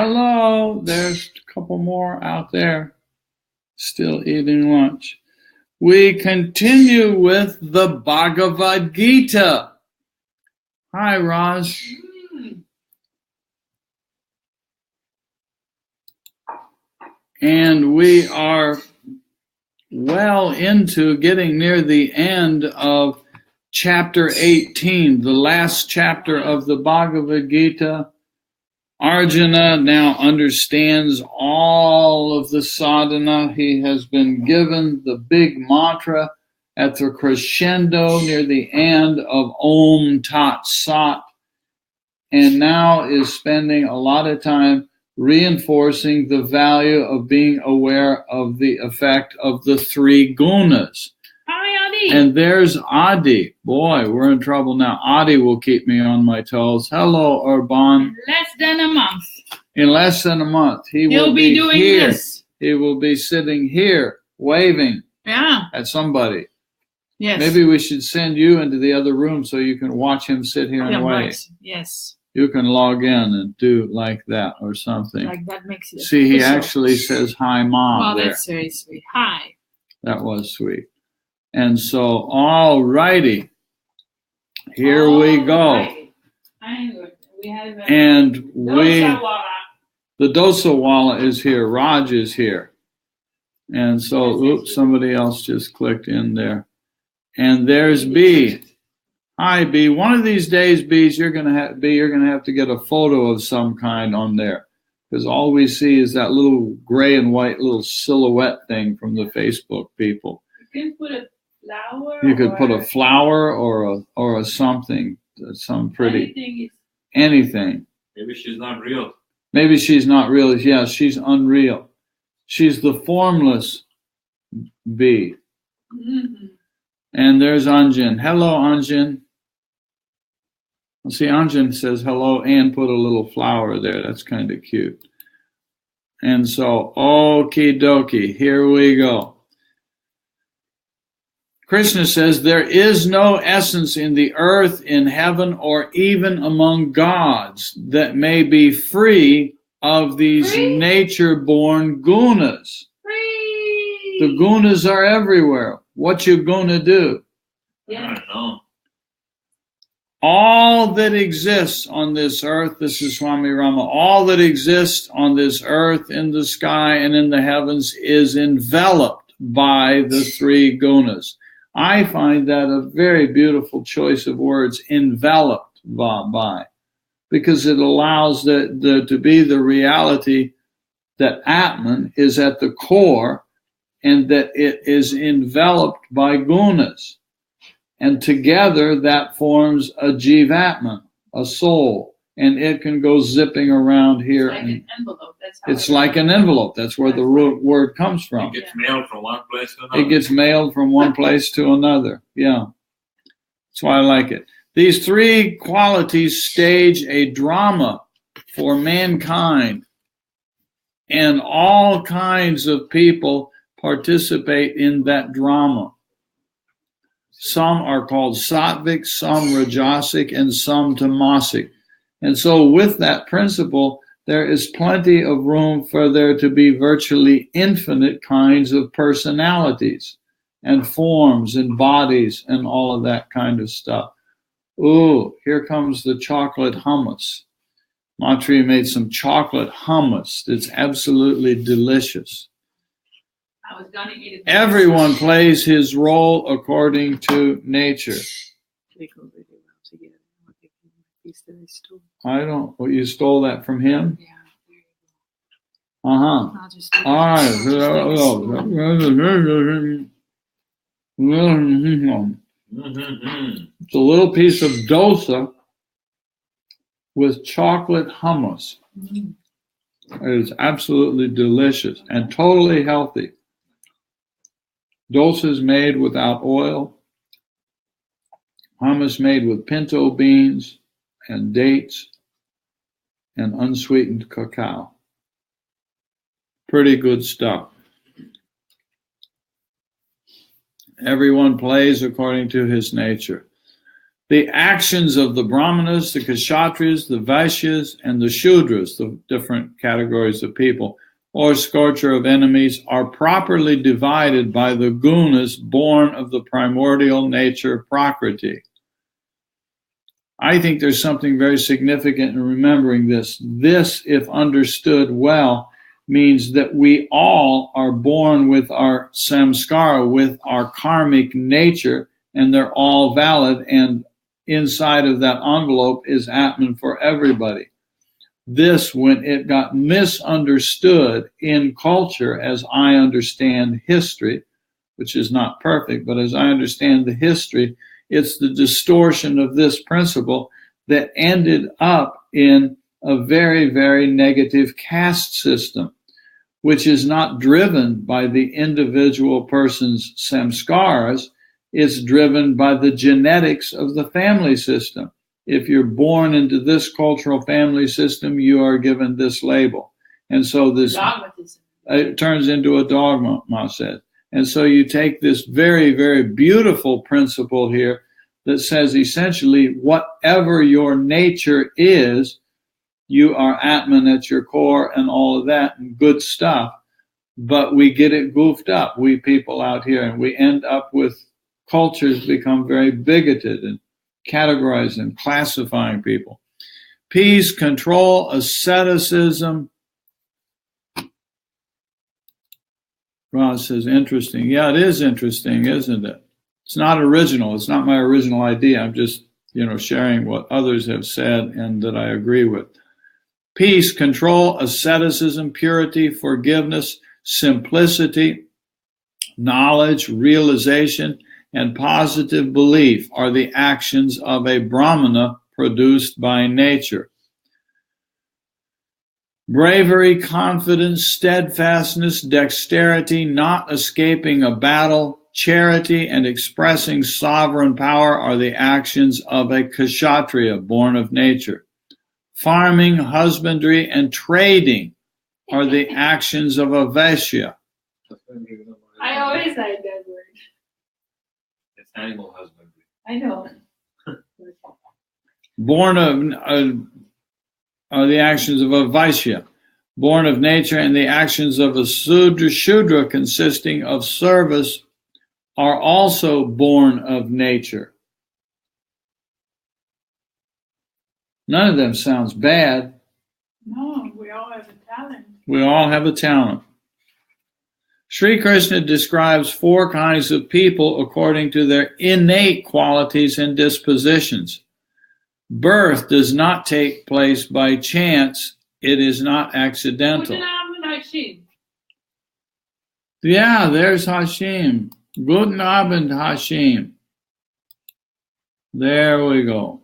Hello, there's a couple more out there still eating lunch. We continue with the Bhagavad Gita. Hi, Raj. And we are well into getting near the end of chapter 18, the last chapter of the Bhagavad Gita. Arjuna now understands all of the sadhana. He has been given the big mantra at the crescendo near the end of Om Tat Sat, and now is spending a lot of time reinforcing the value of being aware of the effect of the three gunas. Hi, Adi. And there's Adi. Boy, we're in trouble now. Adi will keep me on my toes. Hello, Urban. Less than a month. In less than a month, He'll be doing here. this. He will be sitting here, waving at somebody. Yes. Maybe we should send you into the other room so you can watch him sit here and wave. Right. Yes. You can log in and do like that or something. Like that makes it See, he official. actually says, hi, Mom. Well, there. that's very sweet. Hi. That was sweet. And so, all righty. Here we go. And the Dosawala is here. Raj is here. And so, oops, somebody else just clicked in there. And there's B. Hi, B. One of these days, B, you're gonna have to get a photo of some kind on there, because all we see is that little gray and white little silhouette thing from the Facebook people. You can put a flower. You could put a flower or a something, some pretty anything. Maybe she's not real. Maybe she's not real. Yeah, she's unreal. She's the formless B. Mm-hmm. And there's Anjan. Hello, Anjan. See, Anjan says hello and put a little flower there. That's kind of cute. And so, okie dokie, here we go. Krishna says, there is no essence in the earth, in heaven, or even among gods that may be free of these nature-born gunas. Free. The gunas are everywhere. What you gonna do? Yeah. I don't know. All that exists on this earth, this is Swami Rama, all that exists on this earth, in the sky, and in the heavens is enveloped by the three gunas. I find that a very beautiful choice of words, enveloped by, because it allows to be the reality that Atman is at the core and that it is enveloped by gunas. And together that forms a jivatma, a soul, and it can go zipping around here. It's like an envelope. It's like an envelope. That's where the word comes from. It gets mailed from one place to another. It gets mailed from one place to another. Yeah. That's why I like it. These three qualities stage a drama for mankind, and all kinds of people participate in that drama. Some are called sattvic, some rajasic, and some tamasic. And so with that principle, there is plenty of room for there to be virtually infinite kinds of personalities and forms and bodies and all of that kind of stuff. Ooh, here comes the chocolate hummus. Matri made some chocolate hummus. It's absolutely delicious. I was gonna eat it. Everyone plays his role according to nature. I don't. Well, you stole that from him? Yeah. Uh-huh. I'll just do All right. It's a little piece of dosa with chocolate hummus. Mm-hmm. It is absolutely delicious and totally healthy. Dosa is made without oil. Hummus made with pinto beans and dates and unsweetened cacao. Pretty good stuff. Everyone plays according to his nature. The actions of the Brahmanas, the Kshatriyas, the Vaishyas, and the Shudras, the different categories of people, or scorcher of enemies, are properly divided by the gunas born of the primordial nature Prakriti. I think there's something very significant in remembering this. This, if understood well, means that we all are born with our samskara, with our karmic nature, and they're all valid, and inside of that envelope is Atman for everybody. This, when it got misunderstood in culture, as I understand history, which is not perfect, but as I understand the history, it's the distortion of this principle that ended up in a very, very negative caste system, which is not driven by the individual person's samskaras. It's driven by the genetics of the family system. If you're born into this cultural family system, you are given this label. And so this it turns into a dogma, Ma said. And so you take this very, very beautiful principle here that says essentially whatever your nature is, you are Atman at your core and all of that and good stuff. But we get it goofed up, we people out here, and we end up with cultures become very bigoted and categorizing and classifying people. Peace, control, asceticism. Ron says, interesting. Yeah, it is interesting, isn't it? It's not original. It's not my original idea. I'm just, sharing what others have said and that I agree with. Peace, control, asceticism, purity, forgiveness, simplicity, knowledge, realization, and positive belief are the actions of a Brahmana produced by nature. Bravery, confidence, steadfastness, dexterity, not escaping a battle, charity, and expressing sovereign power are the actions of a Kshatriya born of nature. Farming, husbandry, and trading are the actions of a Vaishya. I always like that word. It's animal husbandry. I know. Born of are the actions of a Vaishya, born of nature, and the actions of a Shudra consisting of service are also born of nature. None of them sounds bad. No, we all have a talent. We all have a talent. Sri Krishna describes 4 kinds of people according to their innate qualities and dispositions. Birth does not take place by chance. It is not accidental. Yeah, there's Hashim. Guten Abend, Hashim. There we go.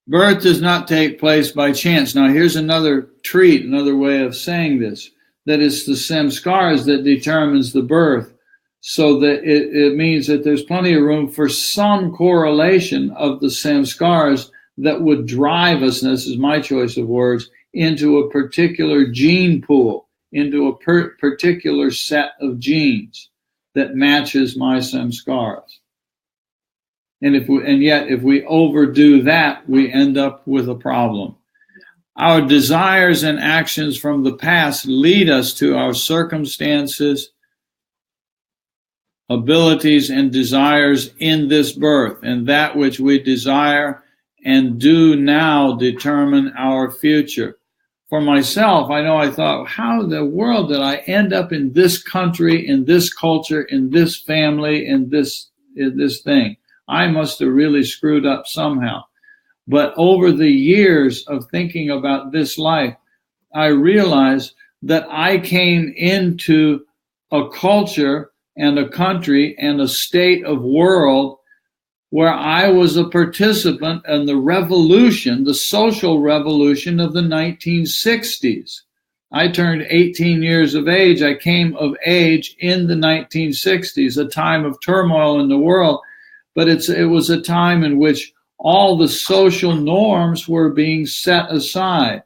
Birth does not take place by chance. Now, here's another treat, another way of saying this, that it's the samskaras that determines the birth. So that it means that there's plenty of room for some correlation of the samskaras that would drive us, and this is my choice of words, into a particular gene pool, into a particular set of genes that matches my samskaras. And yet if we overdo that, we end up with a problem. Our desires and actions from the past lead us to our circumstances, abilities, and desires in this birth, and that which we desire and do now determine our future. For myself, I know I thought, how in the world did I end up in this country, in this culture, in this family, in this thing? I must have really screwed up somehow. But over the years of thinking about this life, I realized that I came into a culture and a country and a state of world where I was a participant in the revolution, the social revolution of the 1960s. I turned 18 years of age. I came of age in the 1960s, a time of turmoil in the world, but it was a time in which all the social norms were being set aside.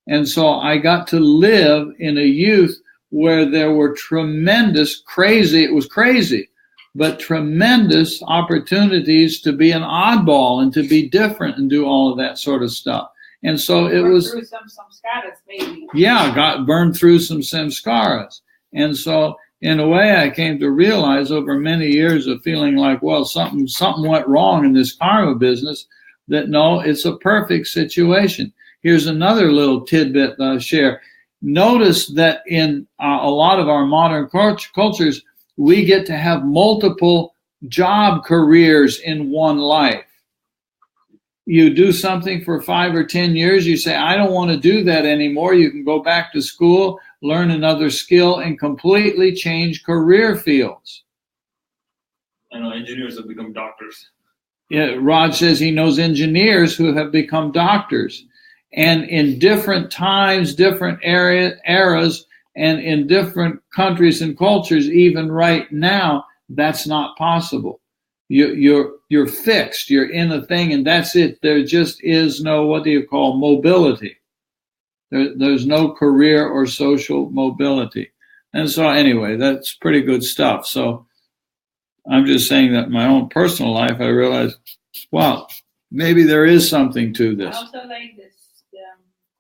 And so I got to live in a youth where there were tremendous, it was crazy, but tremendous opportunities to be an oddball and to be different and do all of that sort of stuff. And so it was, through some samskaras, maybe. yeah, got burned through some samskaras. And so in a way, I came to realize over many years of feeling like, well, something went wrong in this karma business, that no, it's a perfect situation. Here's another little tidbit that I'll share. Notice that in a lot of our modern cultures, we get to have multiple job careers in one life. You do something for 5 or 10 years, you say, I don't want to do that anymore. You can go back to school, learn another skill, and completely change career fields. I know engineers have become doctors. Yeah, Rod says he knows engineers who have become doctors. And in different times, different eras, and in different countries and cultures, even right now, that's not possible. You're fixed. You're in a thing, and that's it. There just is no, what do you call, mobility. There's no career or social mobility. And so anyway, that's pretty good stuff. So I'm just saying that in my own personal life, I realized, wow, maybe there is something to this. I also like this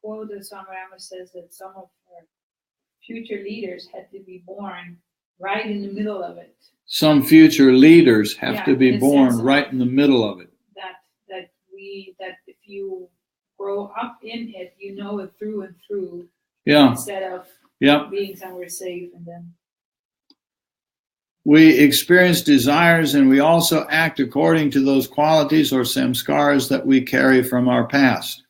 quote that Swami Rama says that some of our future leaders had to be born right in the middle of it. Some future leaders have to be born right in the middle of it. That if you grow up in it, you know it through and through. Yeah. Instead of being somewhere safe and then. We experience desires, and we also act according to those qualities or samskaras that we carry from our past.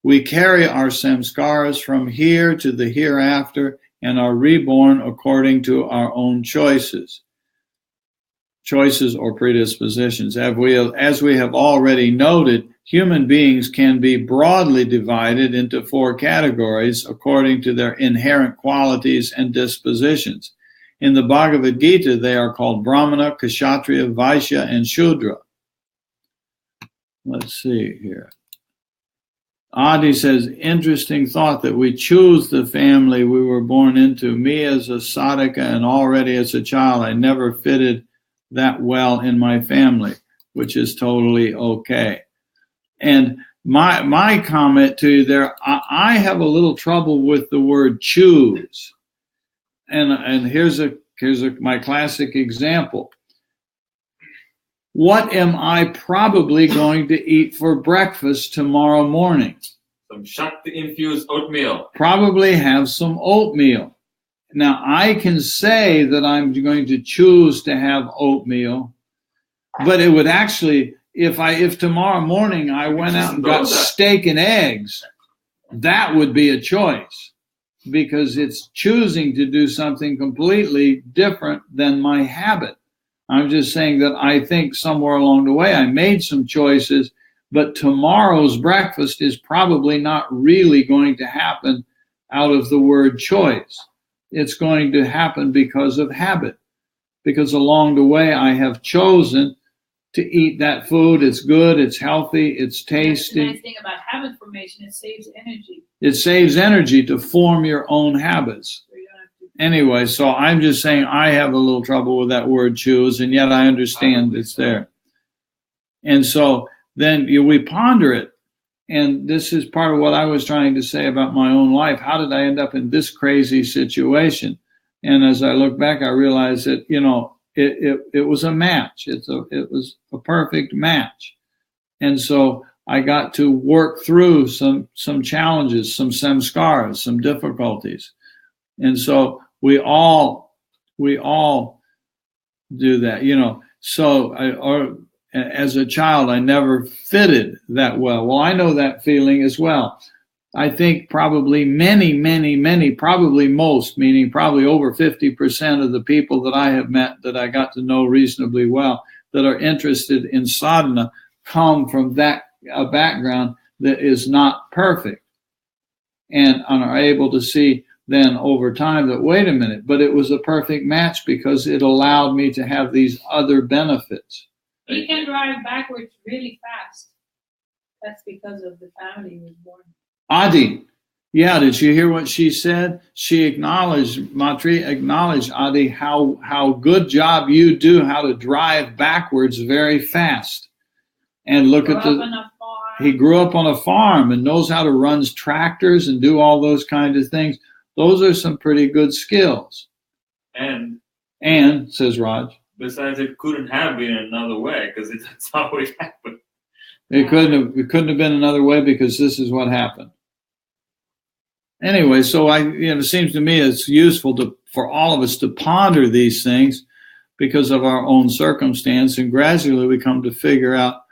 We carry our samskaras from here to the hereafter and are reborn according to our own choices or predispositions. As we have already noted, human beings can be broadly divided into 4 categories according to their inherent qualities and dispositions. In the Bhagavad Gita, they are called Brahmana, Kshatriya, Vaishya, and Shudra. Let's see here. Adi says, interesting thought that we choose the family we were born into. Me as a sadhaka and already as a child, I never fitted that well in my family, which is totally okay. And my comment to you there, I have a little trouble with the word choose. And here's my classic example. What am I probably going to eat for breakfast tomorrow morning? Some Shakti-infused oatmeal. Probably have some oatmeal. Now, I can say that I'm going to choose to have oatmeal, but it would actually, if tomorrow morning I went out and got steak and eggs, that would be a choice, because it's choosing to do something completely different than my habit. I'm just saying that I think somewhere along the way I made some choices, but tomorrow's breakfast is probably not really going to happen out of the word choice. It's going to happen because of habit, because along the way I have chosen to eat that food. It's good, it's healthy, it's tasty. The nice thing about habit formation, it saves energy. It saves energy to form your own habits. Anyway, so I'm just saying I have a little trouble with that word choose, and yet I understand it's there. And so then we ponder it. And this is part of what I was trying to say about my own life. How did I end up in this crazy situation? And as I look back, I realized that, it was a match. It was a perfect match. And so I got to work through some challenges, some samskaras, some difficulties. And so we all do that, So as a child, I never fitted that well. Well, I know that feeling as well. I think probably many, probably most, meaning probably over 50% of the people that I have met that I got to know reasonably well that are interested in sadhana come from a background that is not perfect, and are able to see then over time that, wait a minute, but it was a perfect match because it allowed me to have these other benefits. He can drive backwards really fast. That's because of the family he was born in. Adi, Yeah, did you hear what she said? She acknowledged, Matri acknowledged, Adi, how good job you do, how to drive backwards very fast. And look at he grew up on a farm and knows how to run tractors and do all those kinds of things. Those are some pretty good skills. And says Raj, besides, it couldn't have been another way because that's how it happened. It couldn't have been another way because this is what happened. Anyway, so it seems to me it's useful for all of us to ponder these things because of our own circumstance, and gradually we come to figure out,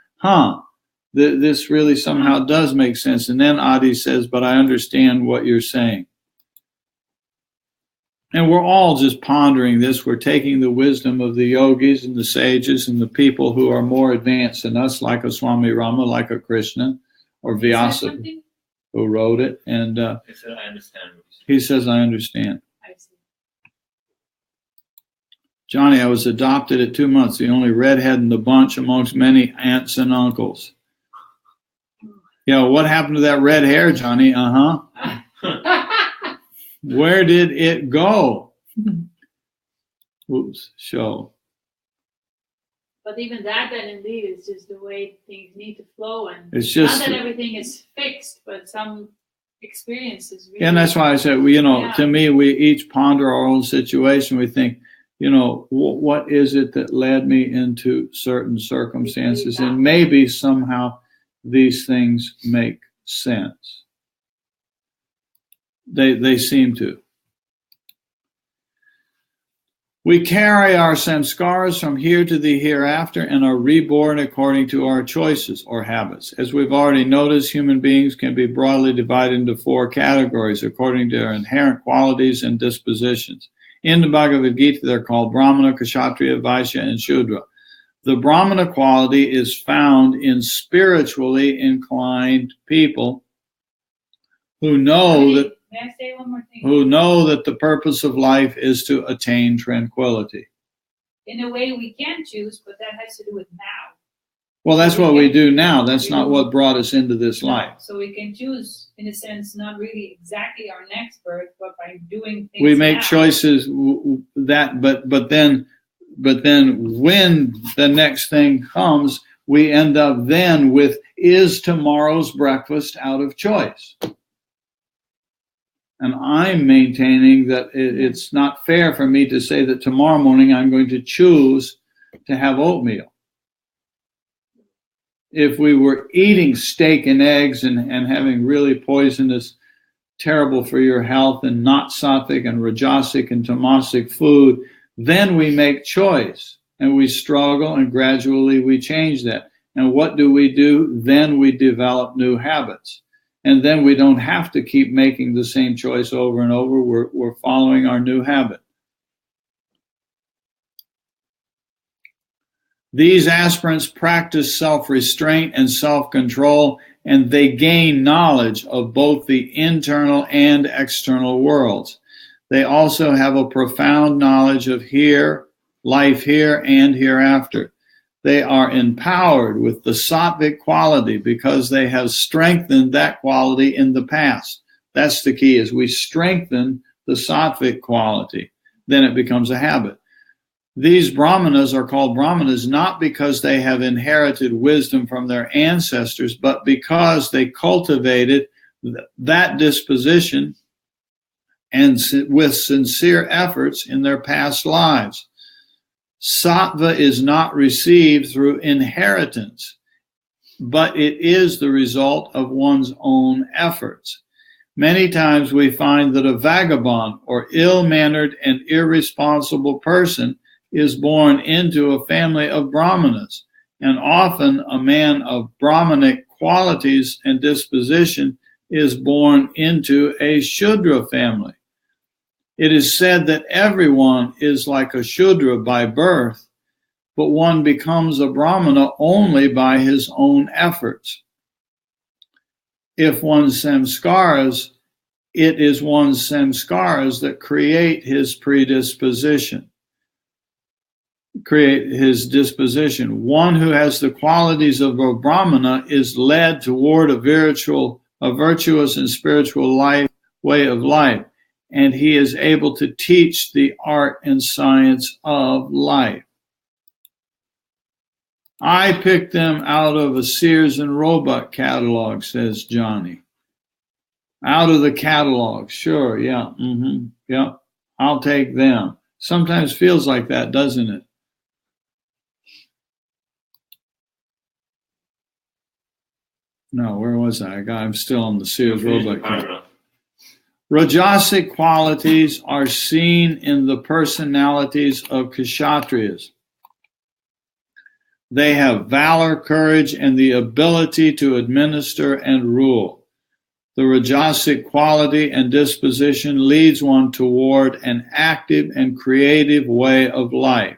this really somehow does make sense. And then Adi says, but I understand what you're saying. And we're all just pondering this. We're taking the wisdom of the yogis and the sages and the people who are more advanced than us, like a Swami Rama, like a Krishna, or Vyasa, who wrote it. And he said, I understand. He says, I understand. I see. Johnny, I was adopted at 2 months, the only redhead in the bunch amongst many aunts and uncles. Yeah, what happened to that red hair, Johnny? Where did it go? Oops, show. But even that, then indeed, is just the way things need to flow. And it's just not that everything is fixed, but some experiences. Really, and that's why I said, to me, we each ponder our own situation. We think, what is it that led me into certain circumstances? And maybe somehow these things make sense. They seem to. We carry our samskaras from here to the hereafter and are reborn according to our choices or habits. As we've already noticed, human beings can be broadly divided into 4 categories according to their inherent qualities and dispositions. In the Bhagavad Gita, they're called Brahmana, Kshatriya, Vaishya, and Shudra. The Brahmana quality is found in spiritually inclined people who know that May I say one more thing? Who know that the purpose of life is to attain tranquility. In a way, we can choose, but that has to do with now. Well, that's what we do now. That's not what brought us into this life. So we can choose, in a sense, not really exactly our next birth, but by doing things. We make now. choices that, but then when the next thing comes, we end up then with, is tomorrow's breakfast out of choice? And I'm maintaining that it's not fair for me to say that tomorrow morning I'm going to choose to have oatmeal. If we were eating steak and eggs and having really poisonous, terrible for your health and not sattvic and rajasic and tamasic food, then we make choice and we struggle and gradually we change that. And what do? Then we develop new habits. And then we don't have to keep making the same choice over and over. We're following our new habit. These aspirants practice self-restraint and self-control, and they gain knowledge of both the internal and external worlds. They also have a profound knowledge of life here and hereafter. They are empowered with the sattvic quality because they have strengthened that quality in the past. That's the key, is we strengthen the sattvic quality. Then it becomes a habit. These brahmanas are called brahmanas not because they have inherited wisdom from their ancestors, but because they cultivated that disposition and with sincere efforts in their past lives. Sattva is not received through inheritance, but it is the result of one's own efforts. Many times we find that a vagabond or ill-mannered and irresponsible person is born into a family of brahmanas, and often a man of brahmanic qualities and disposition is born into a Shudra family. It is said that everyone is like a Shudra by birth, but one becomes a Brahmana only by his own efforts. If one's samskaras, it is one's samskaras that create his predisposition, create his disposition. One who has the qualities of a Brahmana is led toward a virtuous and spiritual life way of life, and he is able to teach the art and science of life. I picked them out of a Sears and Roebuck catalog, says Johnny. Out of the catalog, sure, yeah, yeah, I'll take them. Sometimes feels like that, doesn't it? No, where was I? I'm still on the Sears Roebuck catalog. Rajasic qualities are seen in the personalities of Kshatriyas. They have valor, courage, and the ability to administer and rule. The Rajasic quality and disposition leads one toward an active and creative way of life.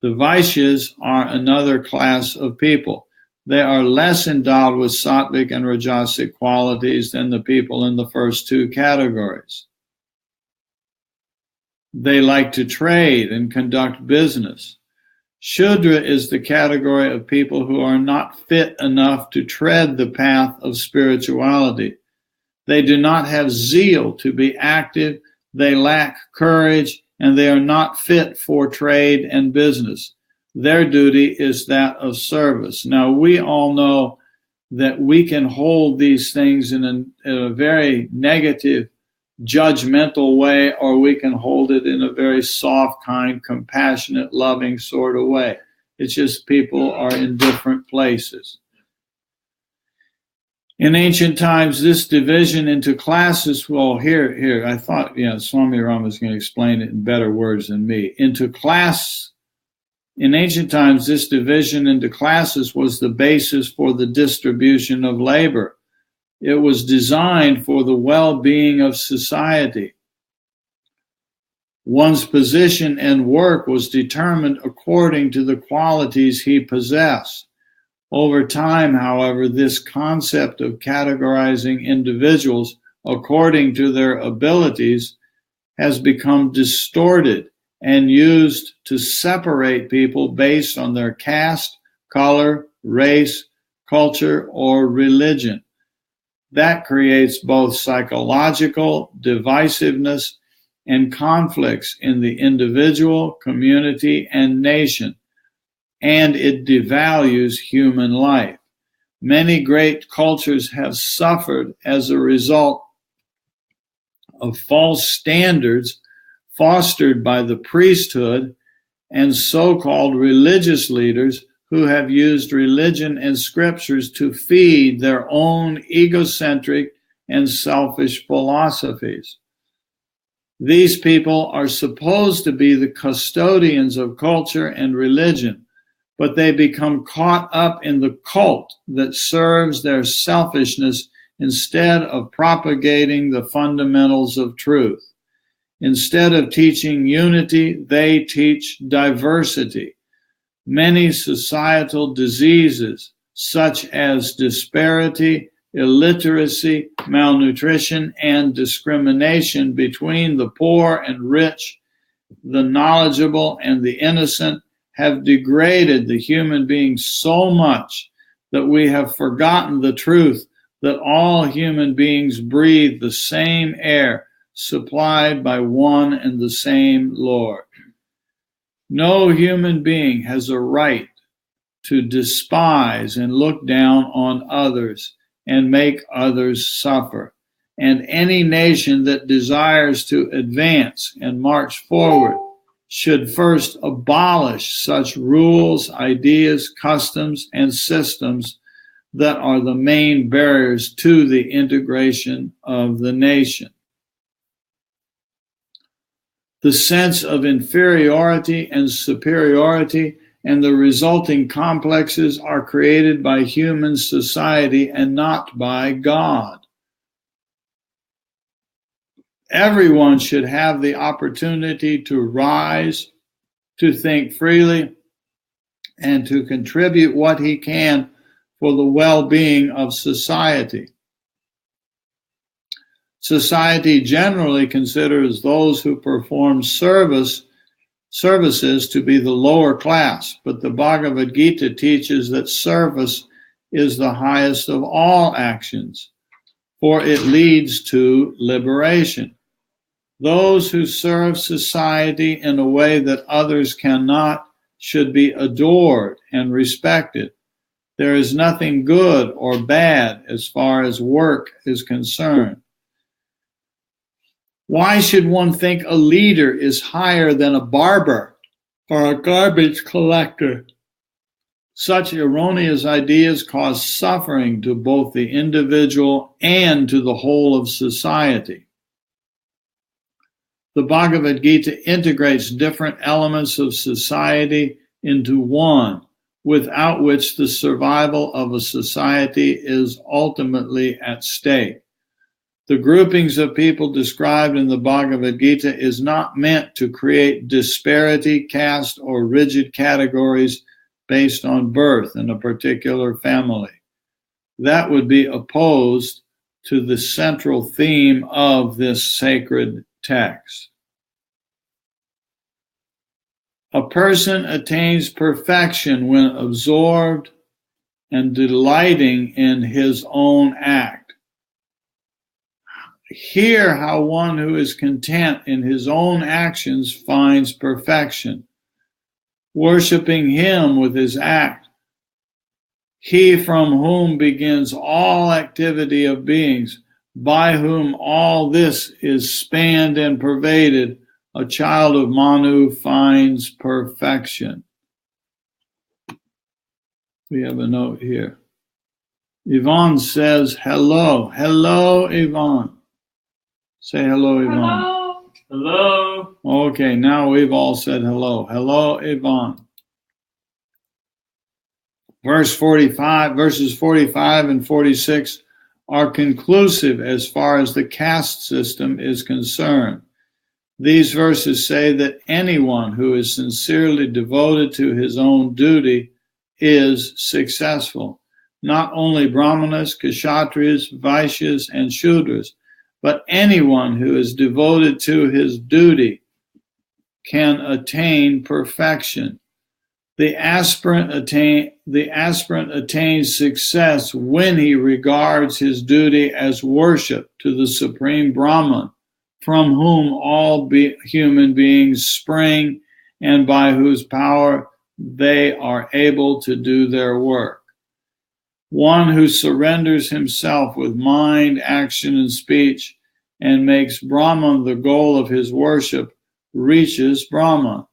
The Vaishyas are another class of people. They are less endowed with sattvic and rajasic qualities than the people in the first two categories. They like to trade and conduct business. Shudra is the category of people who are not fit enough to tread the path of spirituality. They do not have zeal to be active, they lack courage, and they are not fit for trade and business. Their duty is that of service. Now, we all know that we can hold these things in a very negative, judgmental way, or we can hold it in a very soft, kind, compassionate, loving sort of way. It's just people are in different places. In ancient times, this division into classes, well, here, I thought, Swami Rama was going to explain it in better words than me. In ancient times, this division into classes was the basis for the distribution of labor. It was designed for the well-being of society. One's position and work was determined according to the qualities he possessed. Over time, however, this concept of categorizing individuals according to their abilities has become distorted and used to separate people based on their caste, color, race, culture, or religion. That creates both psychological divisiveness and conflicts in the individual, community, and nation, and it devalues human life. Many great cultures have suffered as a result of false standards fostered by the priesthood and so-called religious leaders who have used religion and scriptures to feed their own egocentric and selfish philosophies. These people are supposed to be the custodians of culture and religion, but they become caught up in the cult that serves their selfishness instead of propagating the fundamentals of truth. Instead of teaching unity, they teach diversity. Many societal diseases, such as disparity, illiteracy, malnutrition, and discrimination between the poor and rich, the knowledgeable and the innocent, have degraded the human being so much that we have forgotten the truth that all human beings breathe the same air supplied by one and the same Lord. No human being has a right to despise and look down on others and make others suffer. And any nation that desires to advance and march forward should first abolish such rules, ideas, customs, and systems that are the main barriers to the integration of the nation. The sense of inferiority and superiority and the resulting complexes are created by human society and not by God. Everyone should have the opportunity to rise, to think freely, and to contribute what he can for the well-being of society. Society generally considers those who perform services to be the lower class, but the Bhagavad Gita teaches that service is the highest of all actions. for it leads to liberation. Those who serve society in a way that others cannot should be adored and respected. There is nothing good or bad as far as work is concerned. Why should one think a leader is higher than a barber or a garbage collector? Such erroneous ideas cause suffering to both the individual and to the whole of society. The Bhagavad Gita integrates different elements of society into one, without which the survival of a society is ultimately at stake. The groupings of people described in the Bhagavad Gita is not meant to create disparity, caste, or rigid categories based on birth in a particular family. That would be opposed to the central theme of this sacred text. A person attains perfection when absorbed and delighting in his own act. Hear how one who is content in his own actions finds perfection, worshiping him with his act. He from whom begins all activity of beings, by whom all this is spanned and pervaded, a child of Manu finds perfection. We have a note here. Yvonne says, hello. Hello, Yvonne. Say hello, Yvonne. Hello. Hello. Okay, now we've all said hello. Hello, Yvonne. Verses 45 and 46 are conclusive as far as the caste system is concerned. These verses say that anyone who is sincerely devoted to his own duty is successful. Not only Brahmanas, Kshatriyas, Vaishyas, and Shudras, but anyone who is devoted to his duty can attain perfection. The aspirant attains success when he regards his duty as worship to the Supreme Brahman, from whom all human beings spring and by whose power they are able to do their work. One who surrenders himself with mind, action, and speech and makes Brahman the goal of his worship reaches Brahman.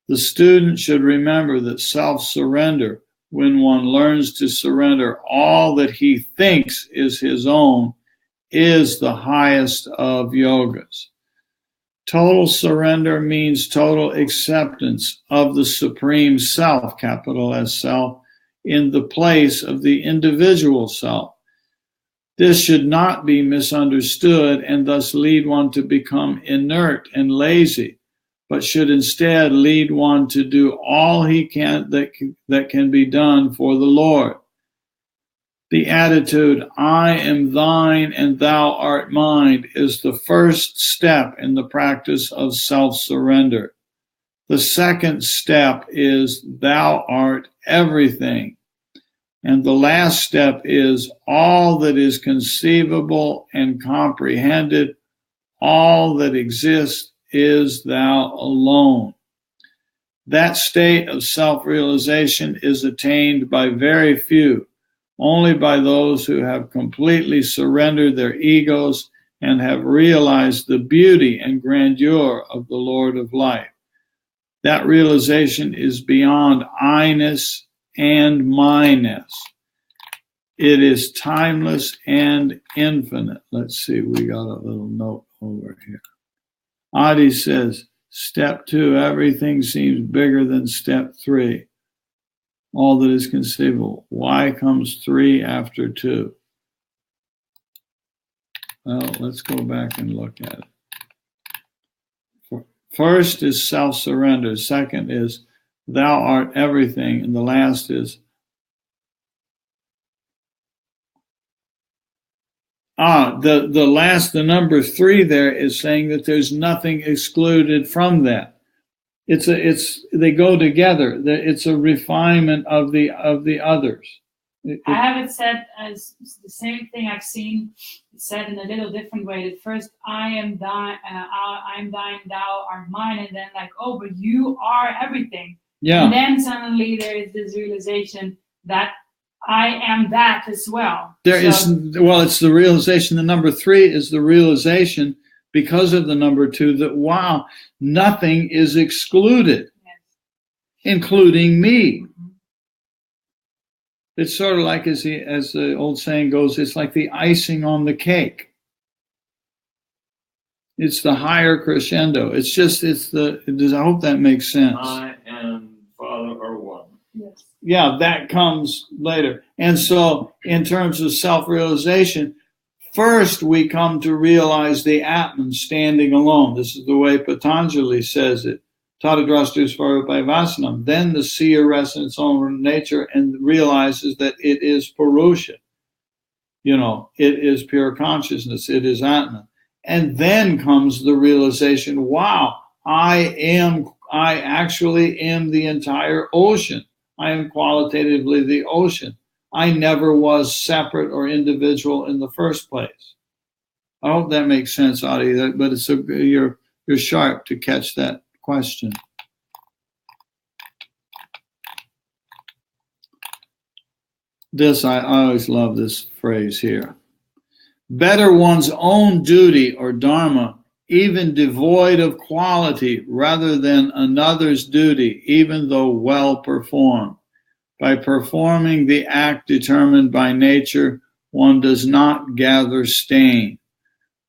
The student should remember that self-surrender, when one learns to surrender all that he thinks is his own, is the highest of yogas. Total surrender means total acceptance of the Supreme Self, capital S Self, in the place of the individual self. This should not be misunderstood and thus lead one to become inert and lazy, but should instead lead one to do all he can that can be done for the Lord. The attitude, I am thine and thou art mine, is the first step in the practice of self-surrender. The second step is thou art everything. And the last step is all that is conceivable and comprehended, all that exists is thou alone. That state of self-realization is attained by very few, only by those who have completely surrendered their egos and have realized the beauty and grandeur of the Lord of life. That realization is beyond I-ness and my-ness. It is timeless and infinite. Let's see, we got a little note over here. Adi says, step 2, everything seems bigger than step 3. All that is conceivable. Why comes 3 after 2? Well, let's go back and look at it. First is self-surrender. Second is thou art everything. And the last is the number 3 there is saying that there's nothing excluded from that. They go together. It's a refinement of the others. I have it said as the same thing I've seen said in a little different way. At first, I'm dying, thou art mine, and then like, oh, but you are everything. Yeah. And then suddenly there is this realization that I am that as well. It's the realization. The number 3 is the realization, because of the number 2, that wow, nothing is excluded, yes. including me. Mm-hmm. It's sort of like, as the old saying goes, it's like the icing on the cake. It's the higher crescendo. I hope that makes sense. I and Father are one. Yes. Yeah, that comes later. And so in terms of self-realization, first we come to realize the Atman standing alone. This is the way Patanjali says it. Tadadrastu Svarupaivasana. Then the seer rests in its own nature and realizes that it is Purusha. It is pure consciousness. It is Atman. And then comes the realization, wow, I actually am the entire ocean. I am qualitatively the ocean. I never was separate or individual in the first place. I hope that makes sense, Adi, but you're sharp to catch that question. I always love this phrase here. Better one's own duty or dharma, even devoid of quality, rather than another's duty, even though well performed. By performing the act determined by nature, one does not gather stain.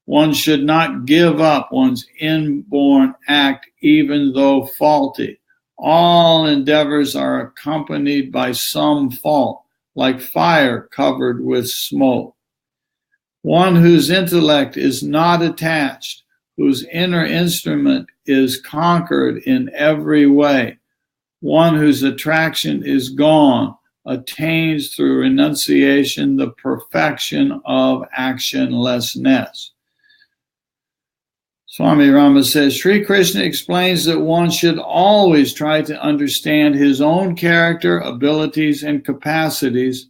One should not give up one's inborn act, even though faulty. All endeavors are accompanied by some fault, like fire covered with smoke. One whose intellect is not attached, whose inner instrument is conquered in every way, one whose attraction is gone, attains through renunciation the perfection of actionlessness. Swami Rama says, Sri Krishna explains that one should always try to understand his own character, abilities, and capacities,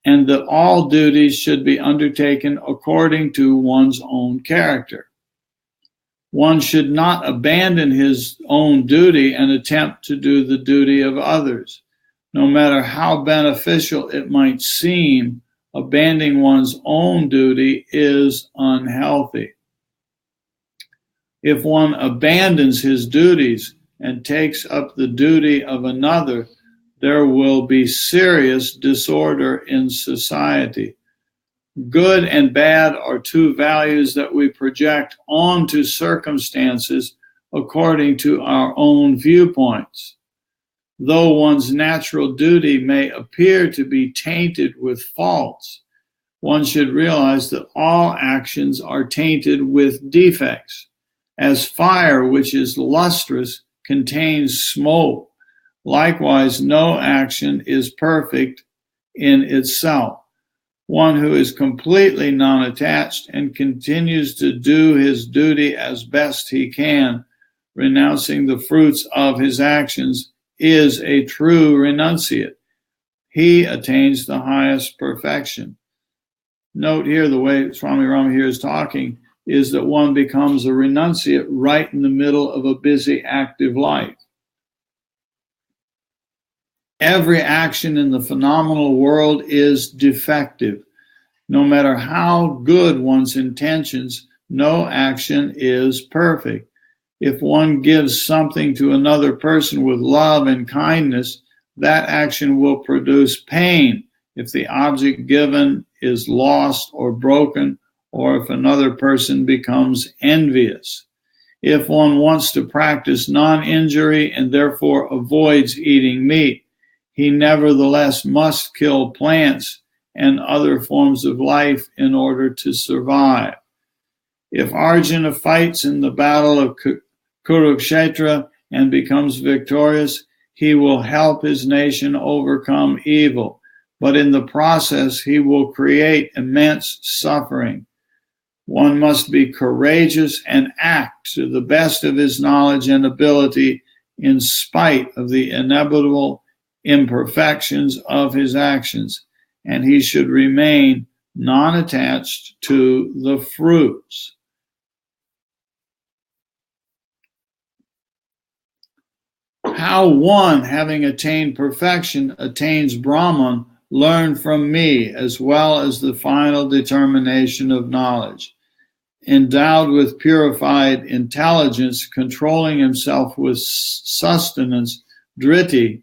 and that all duties should be undertaken according to one's own character. One should not abandon his own duty and attempt to do the duty of others. No matter how beneficial it might seem, abandoning one's own duty is unhealthy. If one abandons his duties and takes up the duty of another, there will be serious disorder in society. Good and bad are two values that we project onto circumstances according to our own viewpoints. Though one's natural duty may appear to be tainted with faults, one should realize that all actions are tainted with defects. As fire, which is lustrous, contains smoke, likewise no action is perfect in itself. One who is completely non-attached and continues to do his duty as best he can, renouncing the fruits of his actions, is a true renunciate. He attains the highest perfection. Note here, the way Swami Rama here is talking is that one becomes a renunciate right in the middle of a busy, active life. Every action in the phenomenal world is defective. No matter how good one's intentions, no action is perfect. If one gives something to another person with love and kindness, that action will produce pain if the object given is lost or broken, or if another person becomes envious. If one wants to practice non-injury and therefore avoids eating meat, he nevertheless must kill plants and other forms of life in order to survive. If Arjuna fights in the battle of Kurukshetra and becomes victorious, he will help his nation overcome evil, but in the process he will create immense suffering. One must be courageous and act to the best of his knowledge and ability in spite of the inevitable imperfections of his actions. and he should remain non-attached to the fruits. How one, having attained perfection, attains Brahman, learn from me, as well as the final determination of knowledge. Endowed with purified intelligence, controlling himself with sustenance, driti,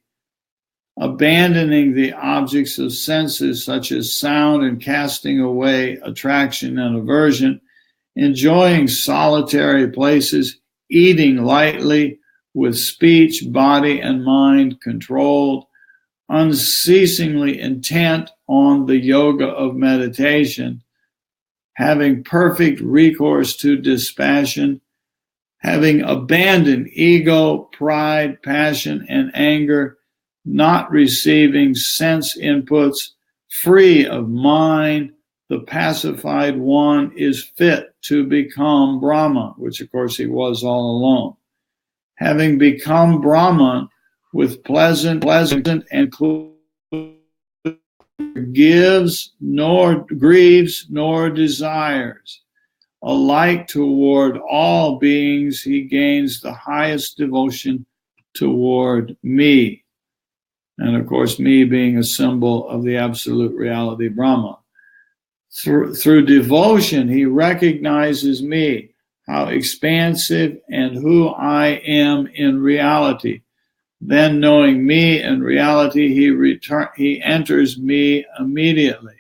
abandoning the objects of senses such as sound and casting away attraction and aversion, enjoying solitary places, eating lightly, with speech, body, and mind controlled, unceasingly intent on the yoga of meditation, having perfect recourse to dispassion, having abandoned ego, pride, passion, and anger, not receiving sense inputs, free of mind, the pacified one is fit to become Brahma, which of course he was all along. Having become Brahman with pleasant and cool, gives nor grieves nor desires. Alike toward all beings, he gains the highest devotion toward me. And of course, me being a symbol of the absolute reality Brahma. Through devotion, he recognizes me, how expansive and who I am in reality. Then, knowing me in reality, he enters me immediately.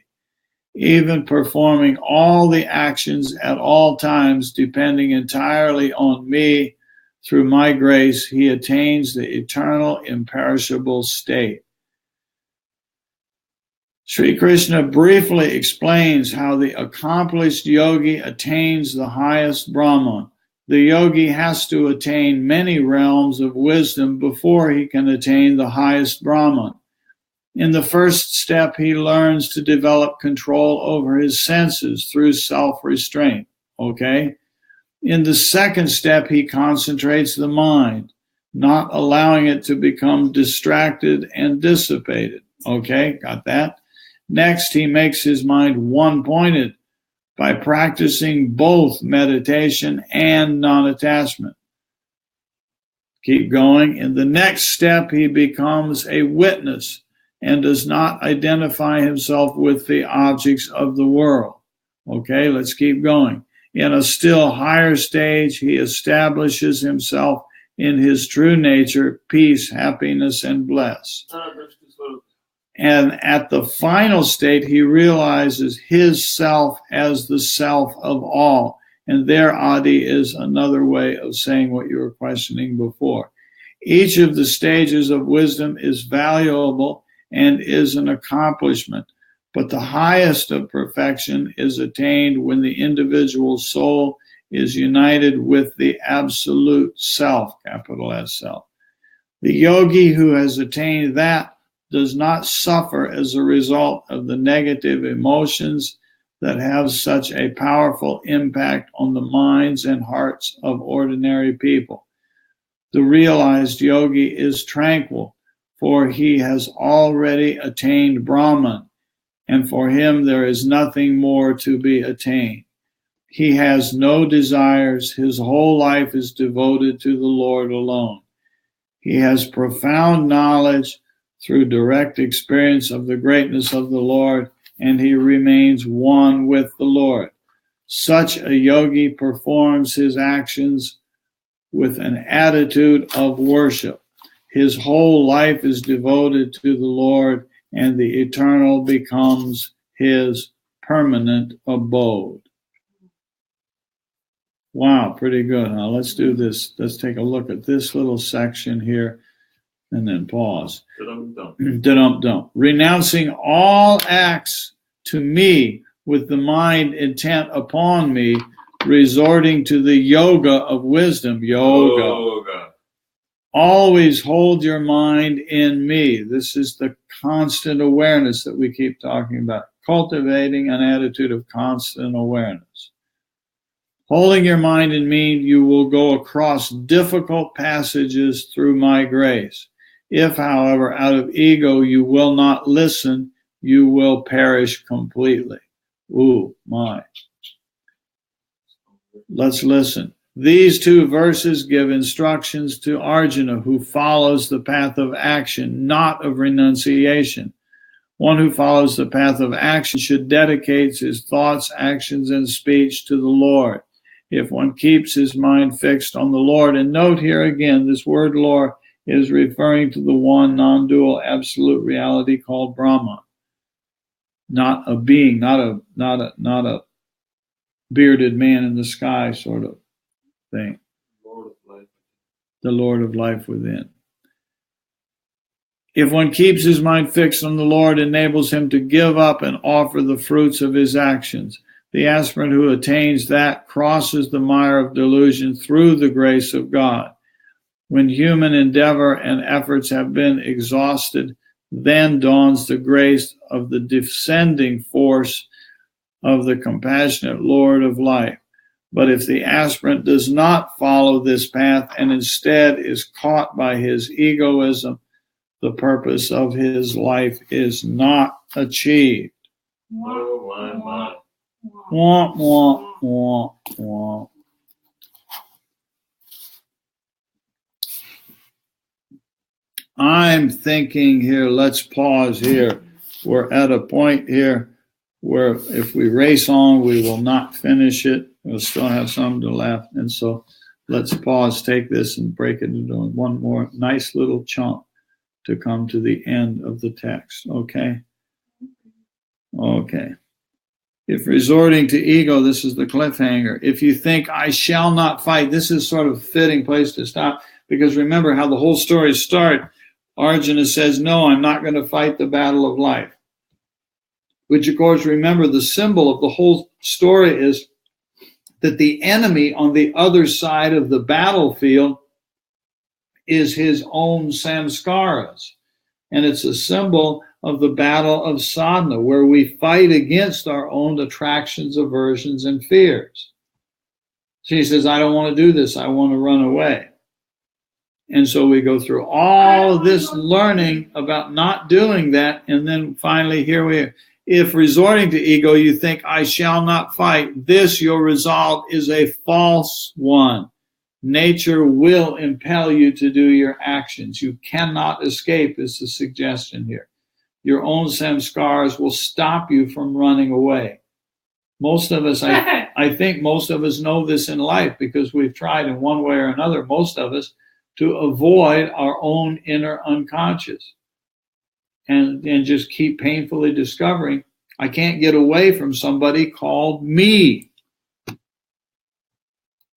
Even performing all the actions at all times, depending entirely on me, through my grace, he attains the eternal, imperishable state. Sri Krishna briefly explains how the accomplished yogi attains the highest Brahman. The yogi has to attain many realms of wisdom before he can attain the highest Brahman. In the first step, he learns to develop control over his senses through self-restraint. Okay? In the second step, he concentrates the mind, not allowing it to become distracted and dissipated. Okay? Got that? Next, he makes his mind one-pointed by practicing both meditation and non-attachment. Keep going. In the next step, he becomes a witness and does not identify himself with the objects of the world. Okay, let's keep going. In a still higher stage, he establishes himself in his true nature, peace, happiness, and bliss. And at the final state, he realizes his self as the self of all. And there, Adi, is another way of saying what you were questioning before. Each of the stages of wisdom is valuable and is an accomplishment. But the highest of perfection is attained when the individual soul is united with the absolute self, capital S self. The yogi who has attained that does not suffer as a result of the negative emotions that have such a powerful impact on the minds and hearts of ordinary people. The realized yogi is tranquil, for he has already attained Brahman, and for him there is nothing more to be attained. He has no desires. His whole life is devoted to the Lord alone. He has profound knowledge through direct experience of the greatness of the Lord, and he remains one with the Lord. Such a yogi performs his actions with an attitude of worship. His whole life is devoted to the Lord, and the eternal becomes his permanent abode. Wow, pretty good, huh? Let's do this. Let's take a look at this little section here and then pause. Dum-dum. Renouncing all acts to me with the mind intent upon me, resorting to the yoga of wisdom. Yoga. Always hold your mind in me. This is the constant awareness that we keep talking about. Cultivating an attitude of constant awareness. Holding your mind in me, you will go across difficult passages through my grace. If, however, out of ego you will not listen, you will perish completely. Ooh, my. Let's listen. These two verses give instructions to Arjuna, who follows the path of action, not of renunciation. One who follows the path of action should dedicate his thoughts, actions, and speech to the Lord. If one keeps his mind fixed on the Lord, and note here again, this word Lord is referring to the one non-dual absolute reality called Brahma, not a being, not a bearded man in the sky sort of thing. Lord of life. The Lord of life within. If one keeps his mind fixed on the Lord, enables him to give up and offer the fruits of his actions. The aspirant who attains that crosses the mire of delusion through the grace of God. When human endeavor and efforts have been exhausted, then dawns the grace of the descending force of the compassionate Lord of life. But if the aspirant does not follow this path and instead is caught by his egoism, the purpose of his life is not achieved. Oh, my. Wah, wah, wah, wah. I'm thinking here, let's pause here. We're at a point here where if we race on, we will not finish it. We'll still have some to left. And so let's pause, take this and break it into one more nice little chunk to come to the end of the text. Okay? Okay. If resorting to ego, this is the cliffhanger. If you think I shall not fight, this is sort of a fitting place to stop, because remember how the whole story starts. Arjuna says, no, I'm not going to fight the battle of life. Which, of course, remember the symbol of the whole story is that the enemy on the other side of the battlefield is his own samskaras. And it's a symbol of the battle of sadhana, where we fight against our own attractions, aversions, and fears. So he says, I don't want to do this. I want to run away. And so we go through all of this learning about not doing that. And then finally, here we are. If resorting to ego, you think, I shall not fight, this, your resolve, is a false one. Nature will impel you to do your actions. You cannot escape, is the suggestion here. Your own samskaras will stop you from running away. Most of us, I think most of us know this in life, because we've tried in one way or another, most of us, to avoid our own inner unconscious and just keep painfully discovering, I can't get away from somebody called me.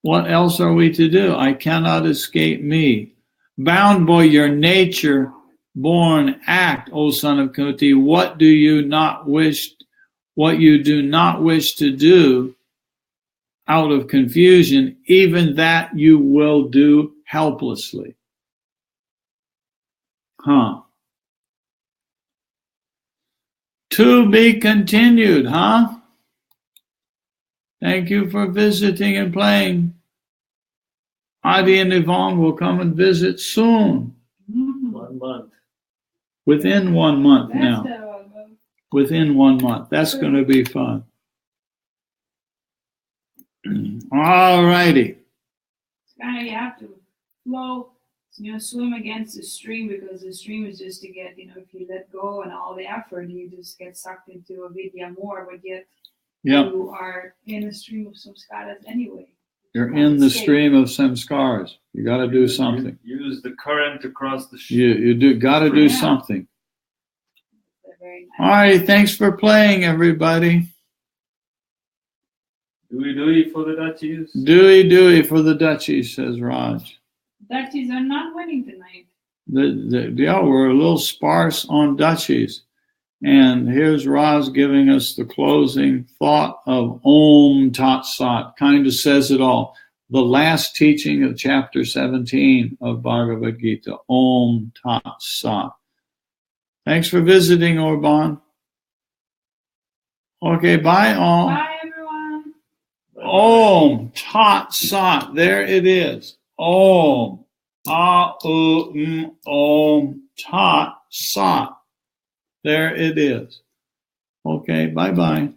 What else are we to do? I cannot escape me. Bound by your nature-born act, O son of Kunti, what you do not wish to do out of confusion, even that you will do helplessly. To be continued, Thank you for visiting and playing. Adi and Yvonne will come and visit soon. 1 month. Within 1 month now. Within 1 month. That's going to be fun. All righty. You have to flow, swim against the stream, because the stream is just to get, if you let go and all the effort, you just get sucked into avidya more, but yet you are in a stream of samskaras anyway. You're in the stream of samskaras. You got to do something. Use the current to cross the You got to do something. Very nice. All right, thanks for playing, everybody. Dewey for the Dutchies. Dewey for the Dutchies, says Raj. Dutchies are not winning tonight. We're a little sparse on Dutchies. And here's Raj giving us the closing thought of Om Tat Sat. Kind of says it all. The last teaching of chapter 17 of Bhagavad Gita. Om Tat Sat. Thanks for visiting, Orban. Okay, bye all. Bye, everyone. Om Tat Sat. There it is. Om. Om Tat Sat. There it is. Okay, bye-bye.